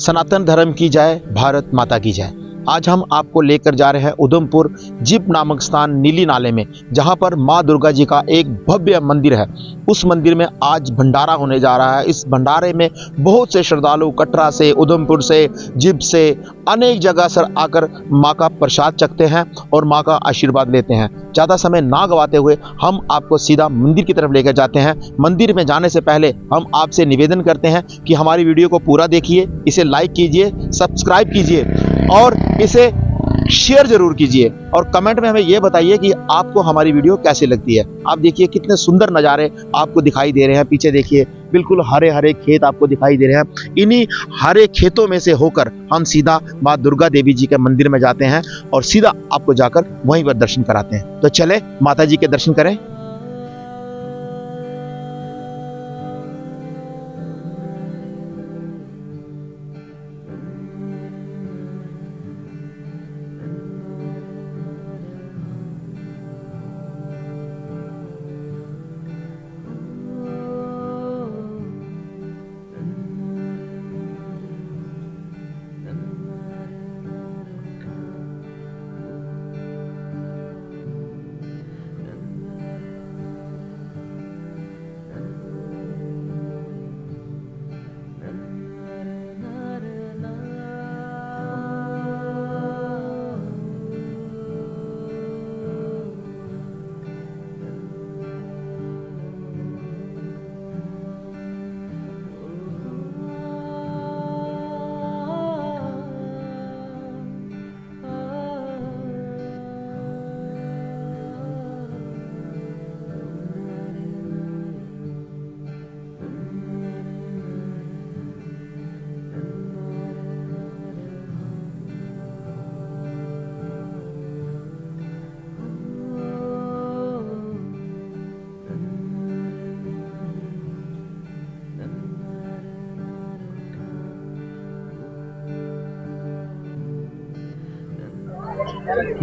सनातन धर्म की जय, भारत माता की जय। आज हम आपको लेकर जा रहे हैं उधमपुर जिप नामक स्थान नीली नाले में, जहां पर मां दुर्गा जी का एक भव्य मंदिर है। उस मंदिर में आज भंडारा होने जा रहा है। इस भंडारे में बहुत से श्रद्धालु कटरा से, उधमपुर से, जिप से, अनेक जगह से आकर मां का प्रसाद चखते हैं और मां का आशीर्वाद लेते हैं। ज़्यादा समय ना गवाते हुए हम आपको सीधा मंदिर की तरफ लेकर जाते हैं। मंदिर में जाने से पहले हम आपसे निवेदन करते हैं कि हमारी वीडियो को पूरा देखिए, इसे लाइक कीजिए, सब्सक्राइब कीजिए और इसे शेयर जरूर कीजिए और कमेंट में हमें यह बताइए कि आपको हमारी वीडियो कैसी लगती है। आप देखिए कितने सुंदर नज़ारे आपको दिखाई दे रहे हैं। पीछे देखिए बिल्कुल हरे हरे खेत आपको दिखाई दे रहे हैं। इन्हीं हरे खेतों में से होकर हम सीधा मां दुर्गा देवी जी के मंदिर में जाते हैं और सीधा आपको जाकर वहीं पर दर्शन कराते हैं। तो चले माता जी के दर्शन करें।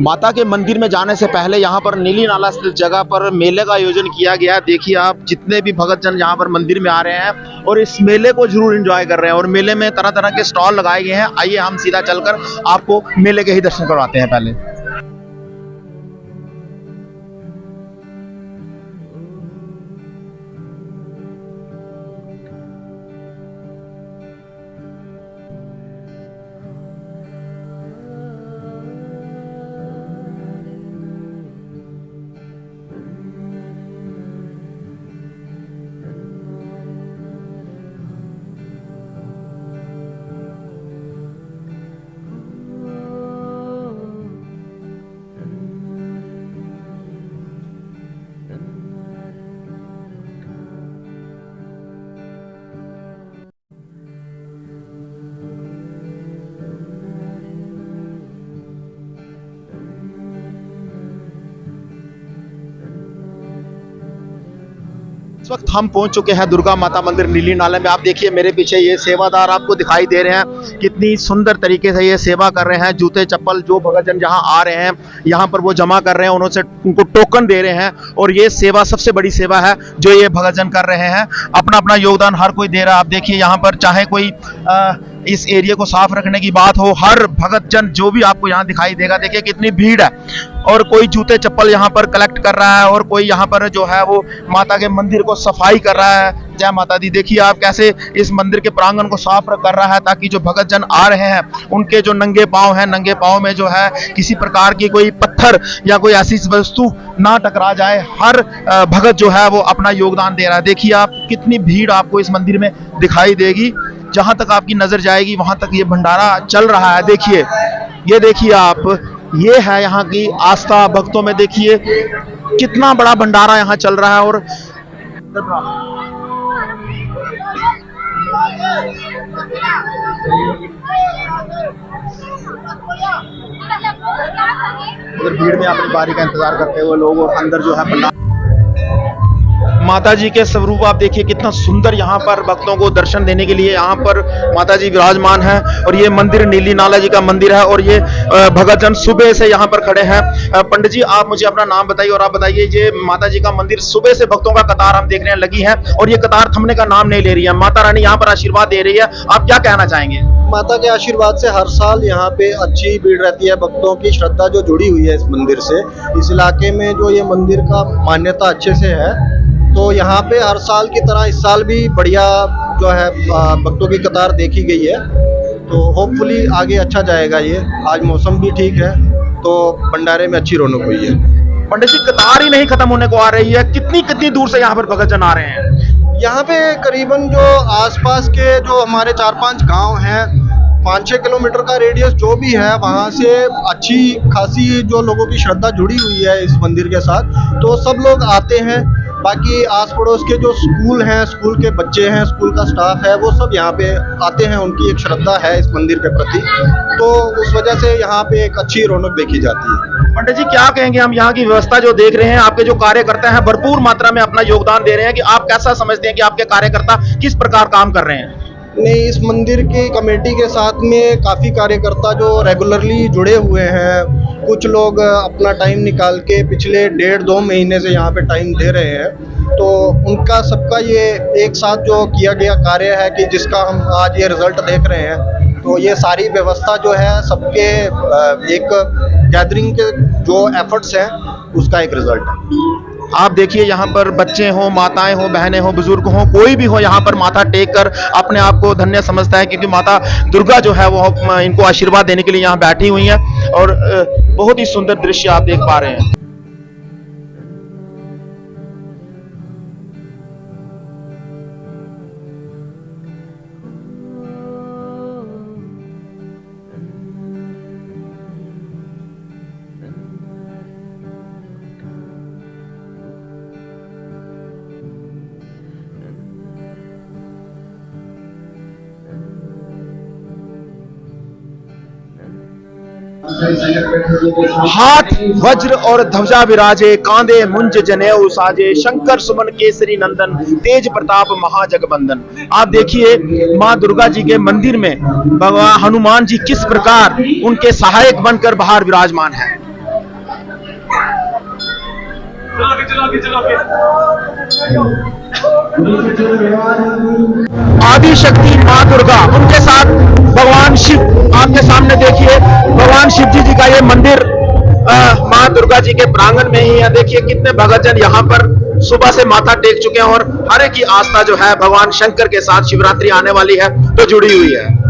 माता के मंदिर में जाने से पहले यहाँ पर नीली नाला स्थित जगह पर मेले का आयोजन किया गया है। देखिए आप जितने भी भक्तजन यहाँ पर मंदिर में आ रहे हैं और इस मेले को जरूर एंजॉय कर रहे हैं और मेले में तरह तरह के स्टॉल लगाए गए हैं। आइए हम सीधा चलकर आपको मेले के ही दर्शन करवाते हैं। पहले इस वक्त हम पहुंच चुके हैं दुर्गा माता मंदिर नीली नाले में। आप देखिए मेरे पीछे ये सेवादार आपको दिखाई दे रहे हैं, कितनी सुंदर तरीके से ये सेवा कर रहे हैं। जूते चप्पल जो भक्तजन जहां आ रहे हैं यहां पर वो जमा कर रहे हैं, उनको टोकन दे रहे हैं और ये सेवा सबसे बड़ी सेवा है जो ये भक्तजन कर रहे हैं। अपना अपना योगदान हर कोई दे रहा है। आप देखिए यहाँ पर चाहे कोई इस एरिया को साफ रखने की बात हो, हर भक्तजन जो भी आपको यहाँ दिखाई देगा, देखिए कितनी भीड़ है और कोई जूते चप्पल यहाँ पर कलेक्ट कर रहा है और कोई यहाँ पर जो है वो माता के मंदिर को सफाई कर रहा है। जय माता दी। देखिए आप कैसे इस मंदिर के प्रांगण को साफ कर रहा है ताकि जो भक्तजन आ रहे हैं उनके जो नंगे पांव हैं, नंगे पांव में जो है किसी प्रकार की कोई पत्थर या कोई ऐसी वस्तु ना टकरा जाए। हर भगत जो है वो अपना योगदान दे रहा है। देखिए आप कितनी भीड़ आपको इस मंदिर में दिखाई देगी। जहां तक आपकी नजर जाएगी वहां तक ये भंडारा चल रहा है। देखिए ये देखिए आप, ये है यहाँ की आस्था भक्तों में। देखिए कितना बड़ा भंडारा यहाँ चल रहा है और उधर भीड़ में अपनी बारी का इंतजार करते हुए लोग और अंदर जो है भंडारा माता जी के स्वरूप आप देखिए कितना सुंदर यहाँ पर भक्तों को दर्शन देने के लिए यहाँ पर माता जी विराजमान है। और ये मंदिर नीली नाला जी का मंदिर है और ये भगतजन सुबह से यहाँ पर खड़े हैं। पंडित जी आप मुझे अपना नाम बताइए और आप बताइए ये माता जी का मंदिर सुबह से भक्तों का कतार हम देख रहे हैं लगी है और ये कतार थमने का नाम नहीं ले रही है। माता रानी यहाँ पर आशीर्वाद दे रही है, आप क्या कहना चाहेंगे? माता के आशीर्वाद से हर साल यहाँ पे अच्छी भीड़ रहती है, भक्तों की श्रद्धा जो जुड़ी हुई है इस मंदिर से। इस इलाके में जो ये मंदिर का मान्यता अच्छे से है, तो यहाँ पे हर साल की तरह इस साल भी बढ़िया जो है भक्तों की कतार देखी गई है। तो होपफुली आगे अच्छा जाएगा ये। आज मौसम भी ठीक है तो भंडारे में अच्छी रौनक हुई है। पंडित जी कतार ही नहीं खत्म होने को आ रही है, कितनी कितनी दूर से यहाँ पर भगतजन आ रहे हैं? यहाँ पे करीबन जो आसपास के जो हमारे 4-5 गांव हैं, 5-6 किलोमीटर का रेडियस जो भी है, वहाँ से अच्छी खासी जो लोगों की श्रद्धा जुड़ी हुई है इस मंदिर के साथ, तो सब लोग आते हैं। बाकी आस पड़ोस के जो स्कूल हैं, स्कूल के बच्चे हैं, स्कूल का स्टाफ है, वो सब यहाँ पे आते हैं। उनकी एक श्रद्धा है इस मंदिर के प्रति, तो उस वजह से यहाँ पे एक अच्छी रौनक देखी जाती है। पंडित जी क्या कहेंगे, हम यहाँ की व्यवस्था जो देख रहे हैं, आपके जो कार्यकर्ता हैं भरपूर मात्रा में अपना योगदान दे रहे हैं, कि आप कैसा समझते हैं कि आपके कार्यकर्ता किस प्रकार काम कर रहे हैं? नहीं, इस मंदिर की कमेटी के साथ में काफ़ी कार्यकर्ता जो रेगुलरली जुड़े हुए हैं, कुछ लोग अपना टाइम निकाल के पिछले 1.5-2 महीने से यहाँ पे टाइम दे रहे हैं, तो उनका सबका ये एक साथ जो किया गया कार्य है कि जिसका हम आज ये रिजल्ट देख रहे हैं। तो ये सारी व्यवस्था जो है सबके एक गैदरिंग के जो एफर्ट्स हैं उसका एक रिजल्ट है। आप देखिए यहाँ पर बच्चे हों, माताएं हों, बहनें हों, बुजुर्ग हों, कोई भी हो यहाँ पर माथा टेक कर अपने आप को धन्य समझता है, क्योंकि माता दुर्गा जो है वो इनको आशीर्वाद देने के लिए यहाँ बैठी हुई हैं। और बहुत ही सुंदर दृश्य आप देख पा रहे हैं। हाथ वज्र और ध्वजा विराजे, कांधे मुंज जनेऊ साजे, शंकर सुमन केसरी नंदन, तेज प्रताप महाजगबंदन। आप देखिए माँ दुर्गा जी के मंदिर में भगवान हनुमान जी किस प्रकार उनके सहायक बनकर बाहर विराजमान है। आदि शक्ति माँ दुर्गा, उनके साथ भगवान शिव, आपके सामने देखिए भगवान शिव जी का ये मंदिर माँ दुर्गा जी के प्रांगण में ही है। देखिए कितने भक्तजन यहाँ पर सुबह से माथा टेक चुके हैं और हर एक की आस्था जो है भगवान शंकर के साथ, शिवरात्रि आने वाली है तो जुड़ी हुई है।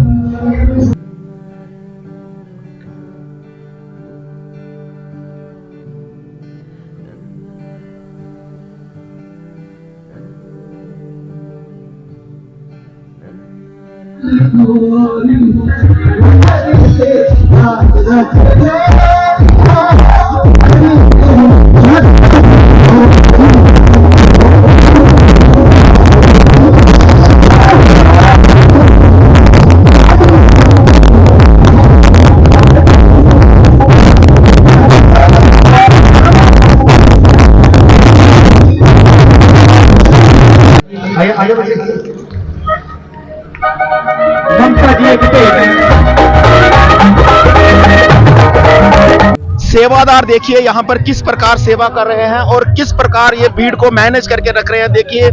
सेवादार देखिए यहाँ पर किस प्रकार सेवा कर रहे हैं और किस प्रकार ये भीड़ को मैनेज करके रख रहे हैं। देखिए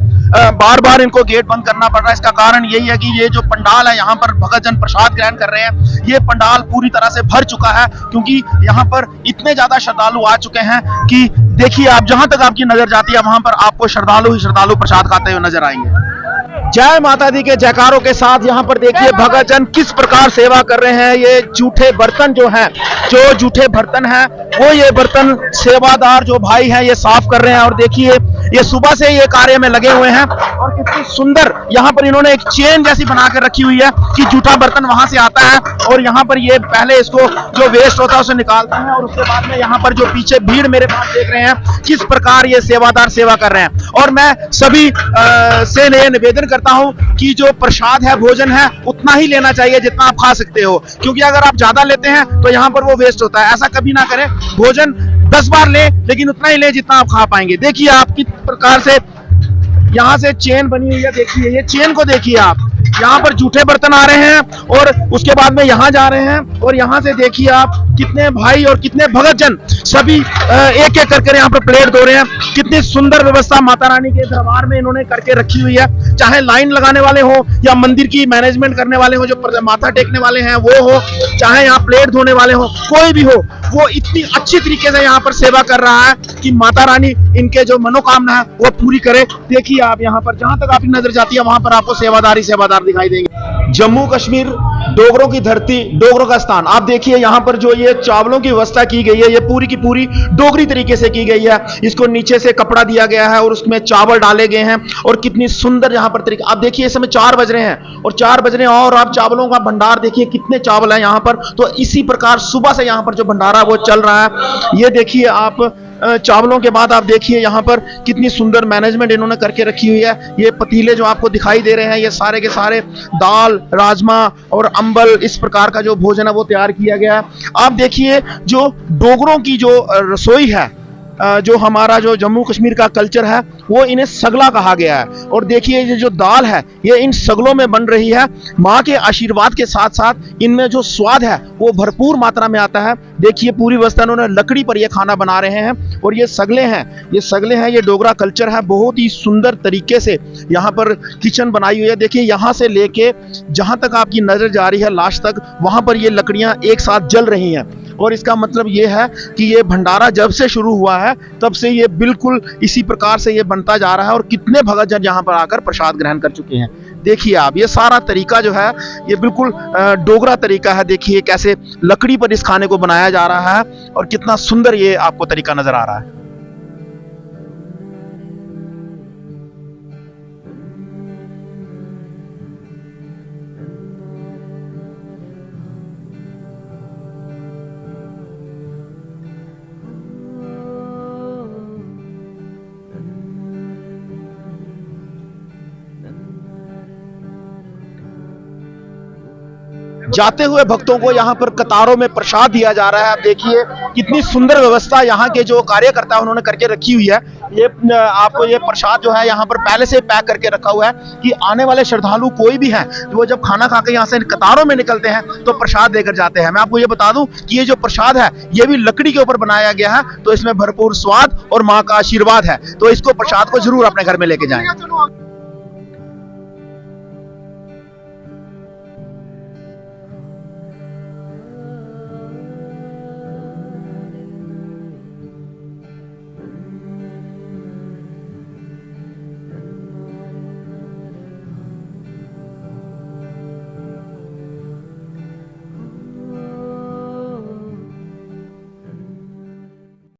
बार बार इनको गेट बंद करना पड़ रहा है। इसका कारण यही है कि ये जो पंडाल है यहाँ पर भक्तजन प्रसाद ग्रहण कर रहे हैं, ये पंडाल पूरी तरह से भर चुका है, क्योंकि यहाँ पर इतने ज्यादा श्रद्धालु आ चुके हैं कि देखिए आप जहां तक आपकी नजर जाती है वहां पर आपको श्रद्धालु ही श्रद्धालु प्रसाद खाते हुए नजर आएंगे। जय माता दी के जयकारों के साथ यहाँ पर देखिए भक्तजन किस प्रकार सेवा कर रहे हैं। ये जूठे बर्तन जो हैं, जो जूठे बर्तन हैं वो ये बर्तन सेवादार जो भाई हैं ये साफ कर रहे हैं। और देखिए ये सुबह से ये कार्य में लगे हुए हैं और कितनी सुंदर यहाँ पर इन्होंने एक चेन जैसी बना कर रखी हुई है कि जूठा बर्तन वहां से आता है और यहाँ पर ये पहले इसको जो वेस्ट होता है उसे निकालते हैं और उसके बाद में यहाँ पर जो पीछे भीड़ मेरे पास देख रहे हैं किस प्रकार ये सेवादार सेवा कर रहे हैं। और मैं सभी से निवेदन करता हूं कि जो प्रसाद है, भोजन है, उतना ही लेना चाहिए जितना आप खा सकते हो, क्योंकि अगर आप ज्यादा लेते हैं तो यहाँ पर वो वेस्ट होता है। ऐसा कभी ना करें, भोजन 10 बार ले लेकिन उतना ही ले जितना आप खा पाएंगे। देखिए आप किस प्रकार से यहाँ से चेन बनी हुई है, देखिए ये चेन को देखिए आप, यहाँ पर जूठे बर्तन आ रहे हैं और उसके बाद में यहाँ जा रहे हैं और यहाँ से देखिए आप कितने भाई और कितने भगत जन सभी एक एक करके यहाँ पर प्लेट धो रहे हैं। कितनी सुंदर व्यवस्था माता रानी के दरबार में इन्होंने करके रखी हुई है, चाहे लाइन लगाने वाले हो या मंदिर की मैनेजमेंट करने वाले हो, जो माथा टेकने वाले हैं वो हो, चाहे यहाँ प्लेट धोने वाले हो, कोई भी हो, वो इतनी अच्छी तरीके से यहाँ पर सेवा कर रहा है कि माता रानी इनके जो मनोकामना है वो पूरी करे। देखिए आप यहाँ पर जहां तक आपकी नजर जाती है वहां पर आपको सेवादार दिखाई देंगे। जम्मू कश्मीर डोगरों की धरती, डोगरों का स्थान। आप देखिए यहाँ पर जो ये चावलों की व्यवस्था की गई है ये पूरी की पूरी डोगरी तरीके से की गई है। इसको नीचे से कपड़ा दिया गया है और उसमें चावल डाले गए हैं और कितनी सुंदर यहाँ पर तरीके। आप देखिए इस समय 4 बज रहे हैं और 4 बज रहे हैं और आप चावलों का भंडार देखिए कितने चावल है यहाँ पर। तो इसी प्रकार सुबह से यहाँ पर जो भंडारा वो चल रहा है। ये देखिए आप चावलों के बाद आप देखिए यहाँ पर कितनी सुंदर मैनेजमेंट इन्होंने करके रखी हुई है। ये पतीले जो आपको दिखाई दे रहे हैं ये सारे के सारे दाल, राजमा और अंबल, इस प्रकार का जो भोजन है वो तैयार किया गया है। आप देखिए जो डोगरों की जो रसोई है, जो हमारा जो जम्मू कश्मीर का कल्चर है वो इन्हें सगला कहा गया है। और देखिए ये जो दाल है ये इन सगलों में बन रही है। माँ के आशीर्वाद के साथ साथ इनमें जो स्वाद है वो भरपूर मात्रा में आता है। देखिए पूरी व्यवस्था उन्होंने लकड़ी पर ये खाना बना रहे हैं और ये सगले हैं, ये डोगरा कल्चर है। बहुत ही सुंदर तरीके से यहाँ पर किचन बनाई हुई है। देखिए यहाँ से लेके जहाँ तक आपकी नजर जा रही है लास्ट तक, वहाँ पर ये लकड़ियाँ एक साथ जल रही हैं। और इसका मतलब ये है कि ये भंडारा जब से शुरू हुआ है तब से ये बिल्कुल इसी प्रकार से ये बनता जा रहा है और कितने भगत जन यहाँ पर आकर प्रसाद ग्रहण कर चुके हैं। देखिए आप ये सारा तरीका जो है ये बिल्कुल डोगरा तरीका है। देखिए कैसे लकड़ी पर इस खाने को बनाया जा रहा है और कितना सुंदर ये आपको तरीका नजर आ रहा है। जाते हुए भक्तों को यहाँ पर कतारों में प्रसाद दिया जा रहा है। आप देखिए कितनी सुंदर व्यवस्था यहाँ के जो कार्यकर्ता उन्होंने करके रखी हुई है। ये आपको ये प्रसाद जो है यहाँ पर पहले से पैक करके रखा हुआ है कि आने वाले श्रद्धालु कोई भी हैं तो वो जब खाना खा के यहाँ से कतारों में निकलते हैं तो प्रसाद देकर जाते हैं। मैं आपको ये बता दूं कि ये जो प्रसाद है ये भी लकड़ी के ऊपर बनाया गया है, तो इसमें भरपूर स्वाद और माँ का आशीर्वाद है। तो इसको प्रसाद को जरूर अपने घर में लेके जाएं।